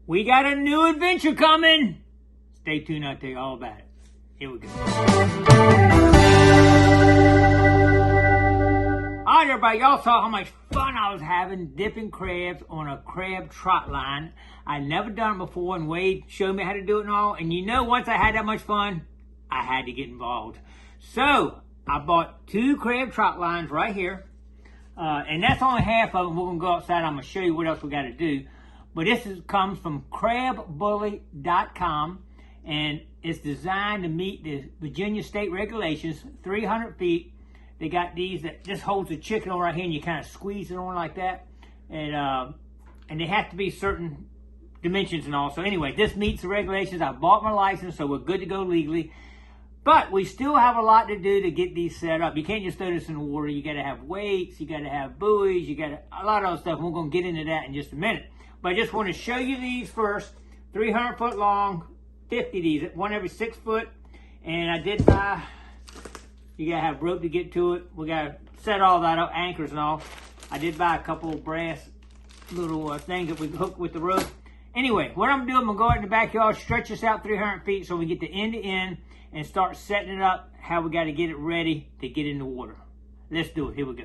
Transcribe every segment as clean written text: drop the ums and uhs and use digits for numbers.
We got a new adventure coming. Stay tuned, I'll tell you all about it. Here we go. Alright everybody, y'all saw how much fun I was having dipping crabs on a crab trot line. I'd never done it before, and Wade showed me how to do it and all. And you know, once I had that much fun, I had to get involved. So, I bought 2 crab trot lines right here. And that's only half of them. We're going to go outside. I'm going to show you what else we got to do. But this comes from crabbully.com. And it's designed to meet the Virginia state regulations, 300 feet. They got these that just holds the chicken on right here, and you kind of squeeze it on like that. And they have to be certain dimensions and all. So anyway, this meets the regulations. I bought my license, so we're good to go legally. But we still have a lot to do to get these set up. You can't just throw this in the water. You got to have weights. You got to have buoys. You got a lot of other stuff. We're going to get into that in just a minute. But I just want to show you these first. 300 foot long, 50 these, one every 6 foot. And I did buy, you got to have rope to get to it. We got to set all that up, anchors and all. I did buy a couple of brass little things that we hook with the rope. Anyway, what I'm doing, I'm going to go out in the backyard, stretch this out 300 feet so we get the end to end and start setting it up how we got to get it ready to get in the water. Let's do it. Here we go.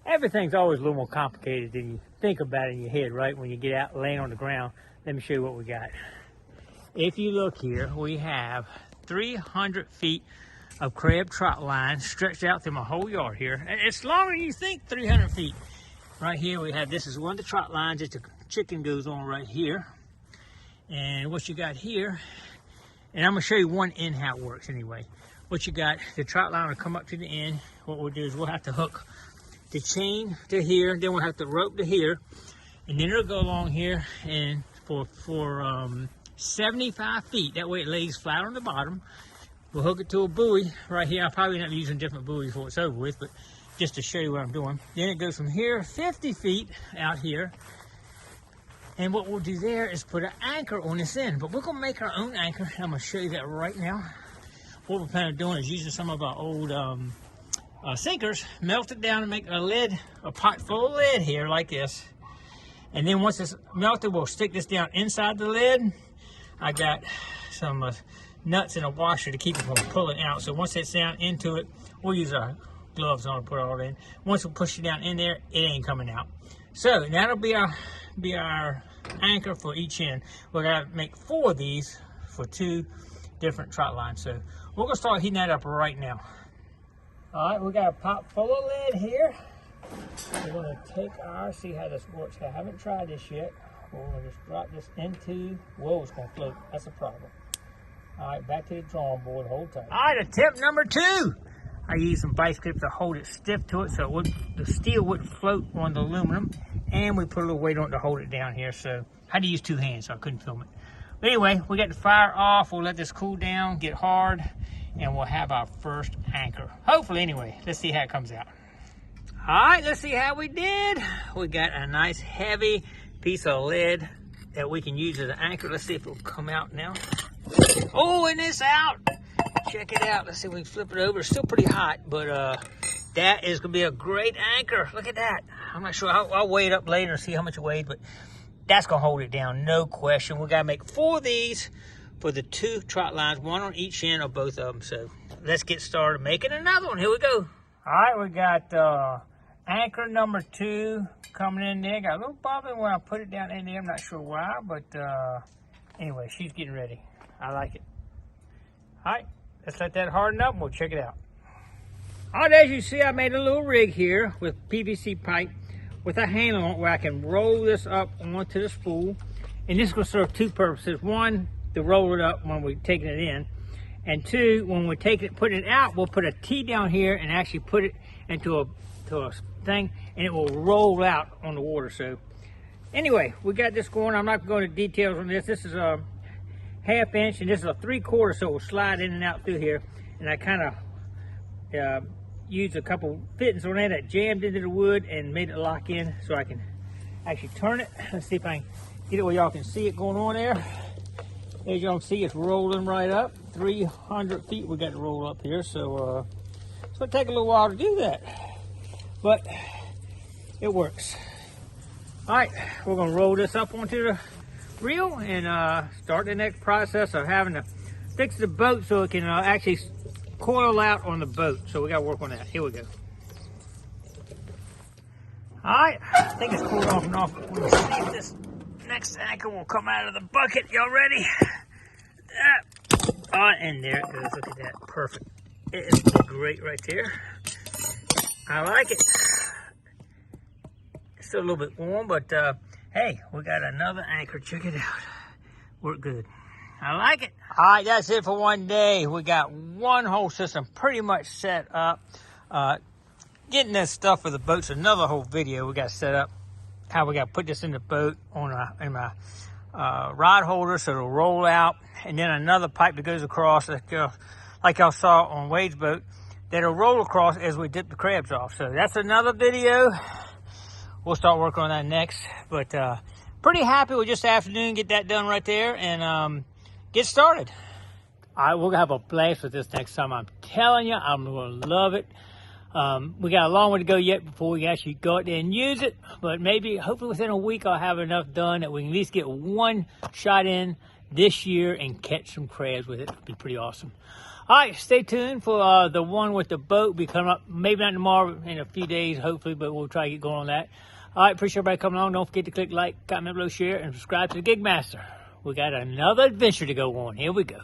Everything's always a little more complicated than you think about it in your head, right? When you get out laying on the ground. Let me show you what we got. If you look here, we have 300 feet of crab trot line stretched out through my whole yard here. It's longer than you think, 300 feet. Right here we have, this is one of the trot lines that the chicken goes on right here. And what you got here, and I'm going to show you one end how it works anyway. What you got, the trot line will come up to the end. What we'll do is we'll have to hook the chain to here, then we'll have to rope to here, and then it'll go along here and for 75 feet. That way it lays flat on the bottom. We'll hook it to a buoy right here. I'll probably not using different buoys before it's over with, but just to show you what I'm doing. Then it goes from here 50 feet out here. And what we'll do there is put an anchor on this end. But we're going to make our own anchor. I'm going to show you that right now. What we're planning on doing is using some of our old sinkers, melt it down and make a lid, a pot full of lead here like this. And then once it's melted, we'll stick this down inside the lid. I got some nuts and a washer to keep it from pulling out. So once it's down into it, we'll use our gloves on to put it all in. Once we push it down in there, it ain't coming out. So that'll be our anchor for each end. We're gonna make 4 of these for 2 different trot lines. So we're gonna start heating that up right now. All right, we got a pot full of lead here. We're gonna take see how this works. I haven't tried this yet. We're gonna just drop this into, whoa, it's gonna float. That's a problem. All right, back to the drawing board, hold tight. All right, tip number 2. I used some vice grips to hold it stiff to it so the steel wouldn't float on the aluminum. And we put a little weight on it to hold it down here. So I had to use 2 hands, so I couldn't film it. But anyway, we got the fire off. We'll let this cool down, get hard, and we'll have our first anchor. Hopefully, anyway. Let's see how it comes out. All right, let's see how we did. We got a nice heavy piece of lead that we can use as an anchor. Let's see if it'll come out now. Oh, and it's out. Check it out. Let's see if we can flip it over. It's still pretty hot, but that is going to be a great anchor. Look at that. I'm not sure. I'll weigh it up later and see how much it weighed, but that's going to hold it down, no question. We got to make 4 of these for the 2 trot lines, 1 on each end of both of them. So let's get started making another one. Here we go. All right, we got anchor number 2 coming in there. Got a little bobbing when I put it down in there. I'm not sure why, but anyway, she's getting ready. I like it. All right, let's let that harden up and we'll check it out. All right, as you see, I made a little rig here with PVC pipe with a handle on it where I can roll this up onto the spool. And this is going to serve 2 purposes. 1, to roll it up when we're taking it in. And 2, when we're putting it out, we'll put a T down here and actually put it into a thing, and it will roll out on the water. So anyway, we got this going. I'm not going to go into details on this. This is a 1/2 inch, and this is a 3/4, so it will slide in and out through here. And I kind of used a couple fittings on there that jammed into the wood and made it lock in so I can actually turn it. Let's see if I can get it where y'all can see it going on there. As y'all can see, it's rolling right up. 300 feet we got to roll up here, so it's going to take a little while to do that. But it works. All right, we're going to roll this up onto reel and start the next process of having to fix the boat so it can actually coil out on the boat. So we got to work on that. Here we go. All right, I think it's cooled off enough. We'll see if this next anchor will come out of the bucket. Y'all ready? All right, and there it goes. Look at that. Perfect. It is great right there. I like it. It's still a little bit warm, but hey, we got another anchor. Check it out. Worked good. I like it. All right, that's it for one day. We got one whole system pretty much set up. Getting this stuff for the boat's another whole video. We got set up how we got to put this in the boat in my rod holder so it'll roll out, and then another pipe that goes across, like y'all saw on Wade's boat, that'll roll across as we dip the crabs off. So that's another video. We'll start working on that next. But pretty happy with just afternoon. Get that done right there and get started. All right, we're gonna have a blast with this next time. I'm telling you, I'm gonna love it. We got a long way to go yet before we actually go out there and use it, but maybe, hopefully within a week, I'll have enough done that we can at least get one shot in this year and catch some crabs with it. It'll be pretty awesome. All right, stay tuned for the one with the boat. Be coming up, maybe not tomorrow, in a few days, hopefully, but we'll try to get going on that. All right, appreciate everybody coming along. Don't forget to click like, comment below, share, and subscribe to the Gigmaster. We got another adventure to go on. Here we go.